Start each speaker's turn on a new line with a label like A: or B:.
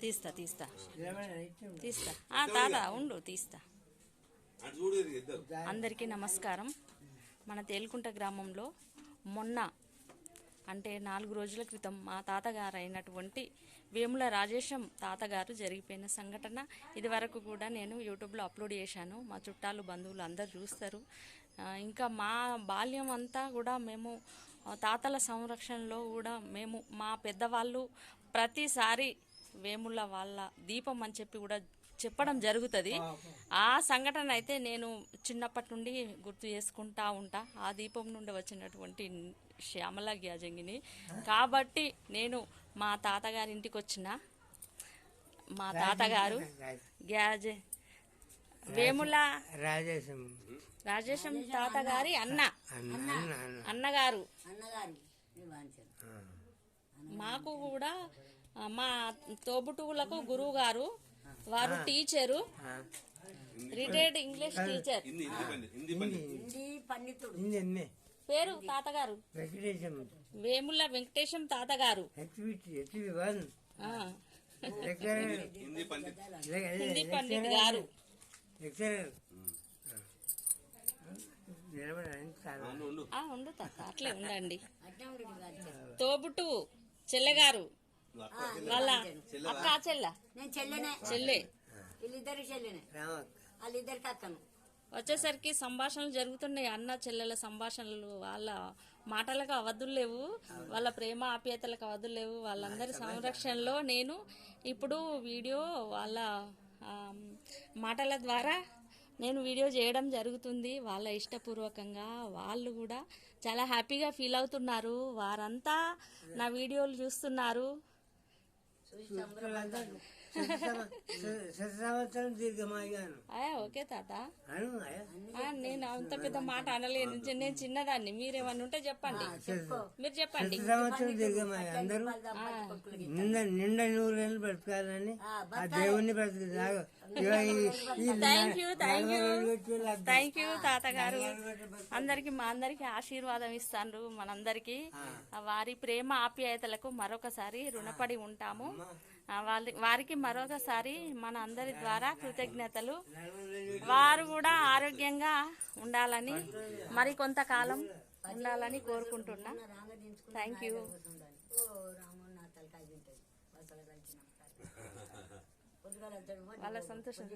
A: తీస్తా తీస్తా తీస్తా తాత ఉండు తీస్తా. అందరికీ నమస్కారం. మన తేలుకుంట గ్రామంలో మొన్న అంటే 4 రోజుల క్రితం మా తాతగారు అయినటువంటి వేముల రాజేశం తాతగారు జరిగిపోయిన సంఘటన ఇది వరకు కూడా నేను యూట్యూబ్లో అప్లోడ్ చేశాను. మా చుట్టాలు బంధువులు అందరు చూస్తారు. ఇంకా మా బాల్యం అంతా కూడా మేము తాతల సంరక్షణలో కూడా మేము మా పెద్దవాళ్ళు ప్రతిసారి వేముల వాళ్ళ దీపం అని చెప్పి కూడా చెప్పడం జరుగుతుంది. ఆ సంఘటన అయితే నేను చిన్నప్పటి నుండి గుర్తు చేసుకుంటా ఉంటా. ఆ దీపం నుండి వచ్చినటువంటి శ్యామల గ్యాజంగిని కాబట్టి నేను మా తాతగారి ఇంటికి వచ్చిన మా తాతగారు వేముల రాజేశం తాతగారి అన్నగారు మాకు కూడా మా తోబుటువులకు గురువు గారు, వారు టీచరు, రిటైర్డ్ ఇంగ్లీష్ టీచర్. పేరు తాతగారు వేముల వెంకటేశం తాతగారు, హిందీ పండిట్ గారు. ఉండు తాత అట్లే ఉండండి. తోబుటు చెల్లెగారు వాళ్ళ అక్క చెల్లె వచ్చేసరికి సంభాషణలు జరుగుతున్నాయి. అన్న చెల్లెల సంభాషణలు. వాళ్ళ మాటలకు అవధులు లేవు, వాళ్ళ ప్రేమ ఆప్యాయతలకు అవధులు లేవు. వాళ్ళందరి సంరక్షణలో నేను ఇప్పుడు వీడియో వాళ్ళ మాటల ద్వారా నేను వీడియో చేయడం జరుగుతుంది. వాళ్ళ ఇష్టపూర్వకంగా వాళ్ళు కూడా చాలా హ్యాపీగా ఫీల్ అవుతున్నారు. వారంతా నా వీడియోలు చూస్తున్నారు. ఓకే తాత, నేను అంత పెద్ద మాట అనలేను. నేను చిన్నదాన్ని. మీరేమన్నా ఉంటే చెప్పండి. మీరు చెప్పండి.
B: నిండా 100 ఏళ్ళు బ్రతకాలని ఆ దేవుణ్ణి
A: థ్యాంక్ యూ తాతగారు. మా అందరికి ఆశీర్వాదం ఇస్తాను. మనందరికి వారి ప్రేమ ఆప్యాయతలకు మరొకసారి రుణపడి ఉంటాము. వారికి మరొకసారి మన అందరి ద్వారా కృతజ్ఞతలు. వారు కూడా ఆరోగ్యంగా ఉండాలని, మరి కొంతకాలం ఉండాలని కోరుకుంటున్నా. Thank you. వాళ్ళ సంతోషం.